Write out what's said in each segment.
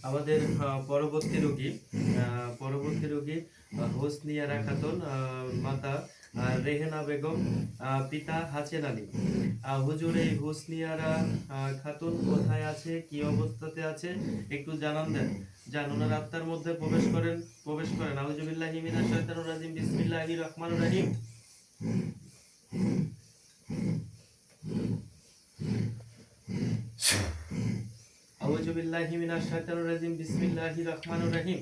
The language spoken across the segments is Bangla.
আমাদের পরবর্তী রোগী হোসনিয়ারা খাতুন, মাতা রেহেনা বেগম, পিতা হাসেন আলী। হুজুর, এই হোসনিয়ারা খাতুন কোথায় আছে, কি অবস্থাতে আছে একটু জানান দেন। যান, ওনার আত্মার মধ্যে প্রবেশ করেন। আউযুবিল্লাহি মিনাশ শাইতানির রাজিম, বিসমিল্লাহির রহমানির রহিম। আউযুবিল্লাহি মিনাশ শাইতানির রাজিম, বিসমিল্লাহির রহমানির রহিম।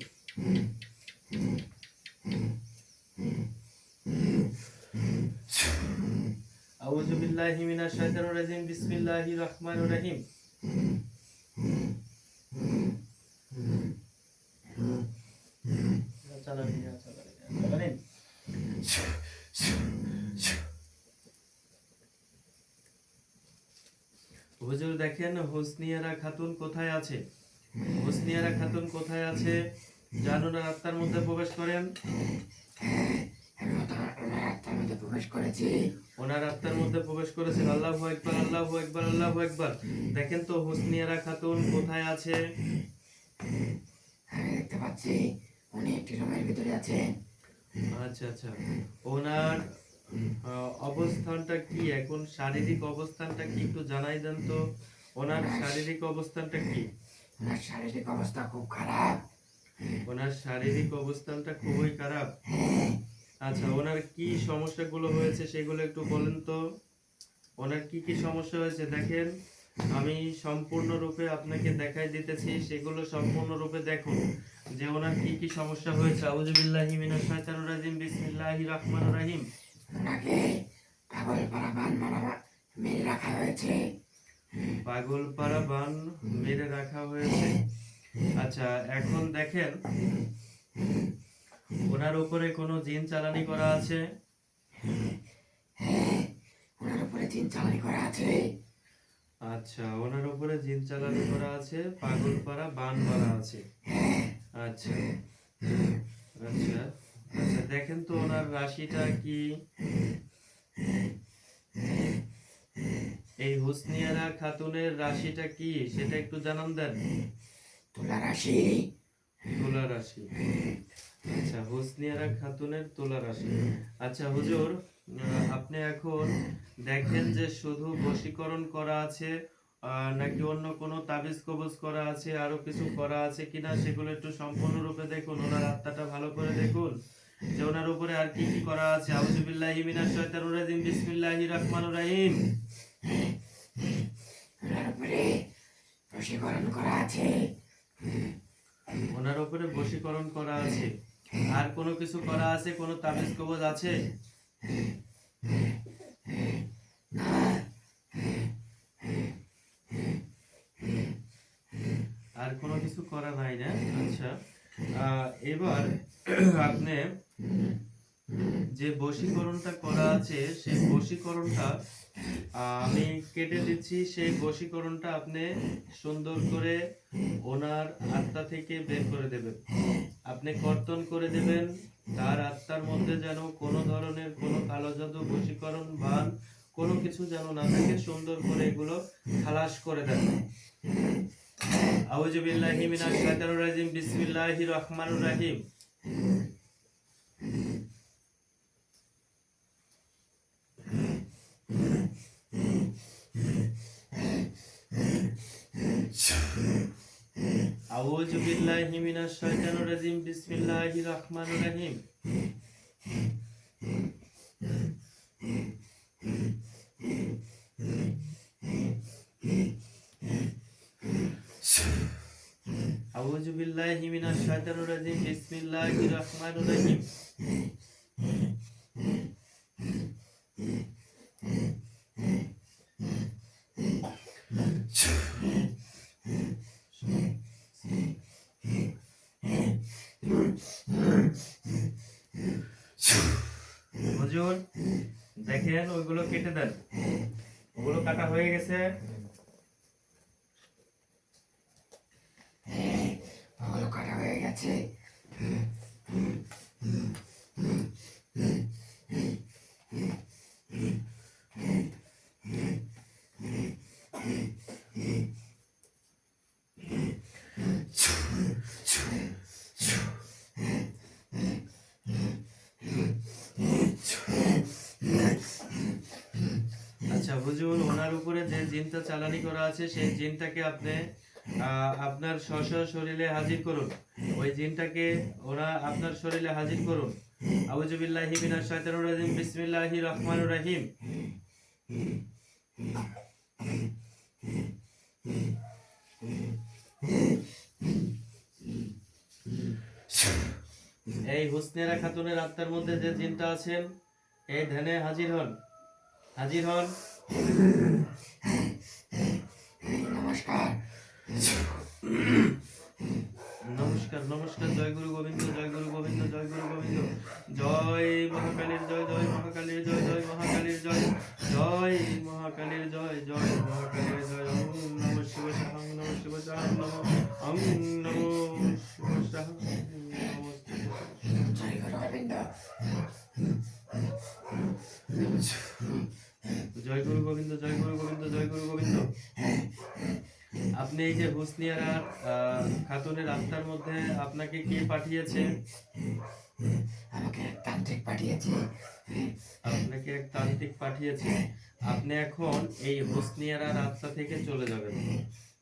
আউযুবিল্লাহি মিনাশ শাইতানির রাজিম, বিসমিল্লাহির রহমানির রহিম। হুজুর, দেখেন হোসনিয়ারা খাতুন কোথায় আছে। হোসনিয়ারা খাতুন কোথায় আছে, জানুন, আত্মার মধ্যে প্রবেশ করেন। ওনার আত্মার মধ্যে প্রবেশ করেছেন। আল্লাহু আকবার, আল্লাহু আকবার, আল্লাহু আকবার। দেখেন তো হোসনিয়ারা খাতুন কোথায় আছে। আমি দেখতে পাচ্ছি উনি একটি রুমের ভিতরে আছেন। আচ্ছা আচ্ছা, ওনার অবস্থানটা কি এখন, শারীরিক অবস্থানটা কি একটু জানাই দেন তো। ওনার শারীরিক অবস্থানটা কি? ওনার শারীরিক অবস্থা খুব খারাপ। ওনার শারীরিক অবস্থানটা খুবই খারাপ। আচ্ছা, ওনার কি সমস্যাগুলো হয়েছে সেগুলো একটু বলেন তো। ওনার কি কি সমস্যা হয়েছে দেখেন, আমি সম্পূর্ণরূপে আপনাকে দেখাই দিতেছি, সেগুলো সম্পূর্ণরূপে দেখুন যে ওনার কি কি সমস্যা হয়েছে। আউযুবিল্লাহি মিনাশ শাইতানির রাজিম, বিসমিল্লাহির রহমানির রহিম। ওনাকে পাগলপাড়া বান মেরে রাখা হয়েছে। পাগলপাড়া বান মেরে রাখা হয়েছে। আচ্ছা, এখন দেখেন ওনার উপরে কোনো জিন চালানি করা আছে। ওনার উপরে জিন চালানি করা আছে। আচ্ছা, ওনার উপরে জিন চালানি করা আছে, পাগলপাড়া বান মারা আছে। আচ্ছা আচ্ছা আচ্ছা, দেখেন তো ওনার রাশিটা কি। এই হোসনিয়ারা খাতুনের রাশিটা কি সেটা একটু জানান দেন। তুলা রাশি। তুলা রাশি। আচ্ছা, হোসনিয়ারা খাতুনের তুলা রাশি। আচ্ছা হুজুর, আপনি এখন দেখেন যে শুধু বশীকরণ করা আছে নাকি অন্য কোনো তাবিজ কবজ করা আছে, আরো কিছু করা আছে কিনা সেগুলো একটু সম্পূর্ণরূপে দেখুন। ওনার আত্মাটা ভালো করে দেখুন যে ওনার উপরে আর কি কি করা আছে। আউযুবিল্লাহি মিনাশ শাইতানির রাজিম, বিসমিল্লাহির রহমানির রহিম। ওনার উপরে বশীকরণ করা আছে। ওনার উপরে বশীকরণ করা আছে, আর কোনো কিছু করা আছে, কোনো তাবিজ কবজ আছে? আর কোনো কিছু করা নাই না। আচ্ছা, এবার আপনি যে বশীকরণটা করা আছে সেই বশীকরণটা আমি কেটে দিচ্ছি। সেই বশীকরণটা আপনি সুন্দর করে ওনার আত্মা থেকে বের করে দেবেন। আপনি কর্তন করে দেবেন, তার আত্মার মধ্যে যেন কোনো ধরনের কোনো কালো জাদু, বশীকরণ বান কোনো কিছু যেন না থাকে। সুন্দর করে এগুলো খালাস করে দেন। আউযুবিল্লাহি মিনাশ শাইতানির রাজিম, বিসমিল্লাহির রহমানির রহিম। আউযুবিল্লাহি মিনাশ শাইতানির রাজিম, বিসমিল্লাহির রহমানির রহিম। আউযুবিল্লাহি মিনাশ শাইতানির রাজিম, বিসমিল্লাহির রহমানির রহিম। হুজুর, দেখেন ওইগুলো কেটে দেন। ওগুলো কাটা হয়ে গেছে। ওগুলো কাটা হয়ে গেছে। হুজুর ওনার উপরে যে জিনটা চালানি করা আছে সেই জিনটাকে আপনি আপনার স্ব শরীরে হাজির করুন। ওই জিনটাকে ওরা আপনার শরীরে হাজির করুন। আউযু বিল্লাহি মিনাশ শাইতানির রাজিম বিসমিল্লাহির রহমানির রহিম। এই হুসনিয়ারা খাতুনের আত্মার মধ্যে যে জিনটা আছেন এই ধ্যানে হাজির হন, হাজির হন। নমস্কার। নমস্কার নমস্কার। জয় গুরু গোবিন্দ, জয় গুরু গোবিন্দ, জয় গুরু গোবিন্দ। জয় মহাকালীর জয়, জয় মহাকালীর জয়, জয় মহাকালীর জয়, জয় মহাকালীর জয়, জয় মহাকালীর জয়। ওম নমঃ শিবায়, ওম নমঃ শিবায়, ওম নমঃ শিবায়, জয় গুরু গোবিন্দ। জয় গুরু গোবিন্দ, জয় গুরু গোবিন্দ, জয় গুরু গোবিন্দ। আপনি এই যে হুসনিয়ারা খাতুনের আত্মার মধ্যে আপনাকে কে পাঠিয়েছে? আমাকে এক তান্ত্রিক পাঠিয়েছে। আপনাকে এক তান্ত্রিক পাঠিয়েছে। আপনি এখন এই হুসনিয়ারার আত্মা থেকে চলে যাবেন।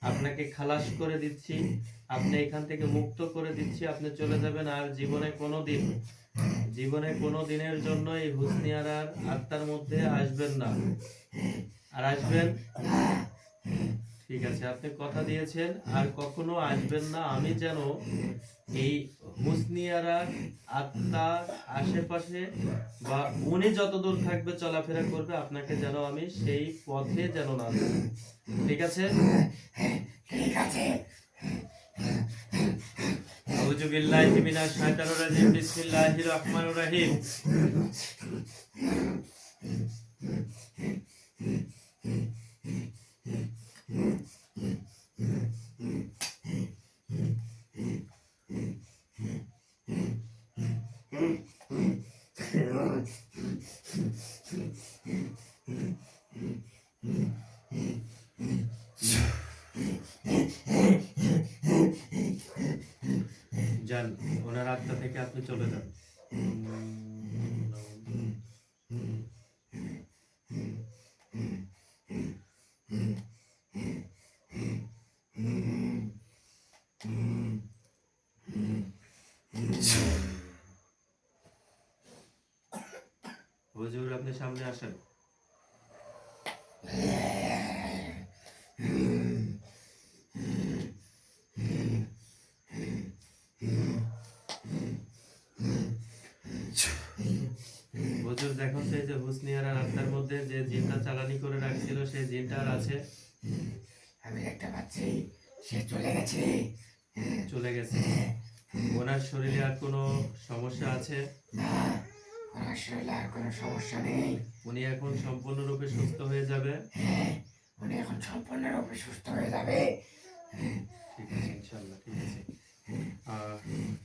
আপনাকে খালাস করে দিচ্ছি, আপনি এখান থেকে মুক্ত করে দিচ্ছি, আপনি চলে যাবেন। আর জীবনে কোনো দিনের জন্য এই হুসনিয়ারার আত্মার মধ্যে আসবেন না। আর আসবেন? ঠিক আছে, আপনি কথা দিয়েছেন আর কখনো আসবেন না। আমি যেন এই হুসনিয়ারার আত্মার আশেপাশে বা উনি যতদূর থাকবে চলাফেরা করবে আপনাকে যেন আমি সেই পথে যেন না যাই। ঠিক আছে? ঠিক আছে। আউযু বিল্লাহি মিনাশ শাইতানির রাজিম বিসমিল্লাহির রহমানির রহিম। যান, ওনার আত্মা থেকে আপনি চলে যান। হুজুর আপনি সামনে আসেন। হুজুর দেখুন তো এই যে হুসনিয়ারার আত্মার মধ্যে যে জিনটা চালানি করে রাখছিল সেই জিনটা আর আছে? আমি দেখতে পাচ্ছি সে চলে গেছে। চলে গেছে। ওনার শরীরে আর কোনো সমস্যা আছে? না, ওনার শরীরে আর কোনো সমস্যা নেই। উনি এখন সম্পূর্ণরূপে সুস্থ হয়ে যাবে? উনি এখন সম্পূর্ণরূপে সুস্থ হয়ে যাবে। ঠিক আছে, ইনশাআল্লাহ। ঠিক আছে,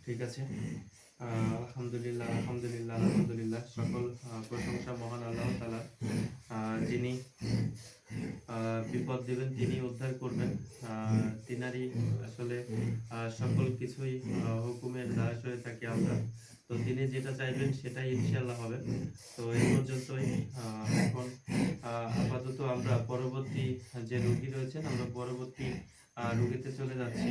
ঠিক আছে। আলহামদুলিল্লাহ, আলহামদুলিল্লাহ, আলহামদুলিল্লাহ। সকল প্রশংসা মহান আল্লাহ তাআলা, যিনি বিপদ দিবেন তিনি উদ্ধার করবেন। তিনারই আসলে সকল কিছুই হুকুমের দাস হয়ে থাকি আমরা। তো তিনি যেটা চাইবেন সেটাই ইনশাআল্লাহ হবে। তো এই পর্যন্তই। এখন আপাতত আমরা পরবর্তী যে রোগী রয়েছেন আমরা পরবর্তী রোগীতে চলে যাচ্ছি।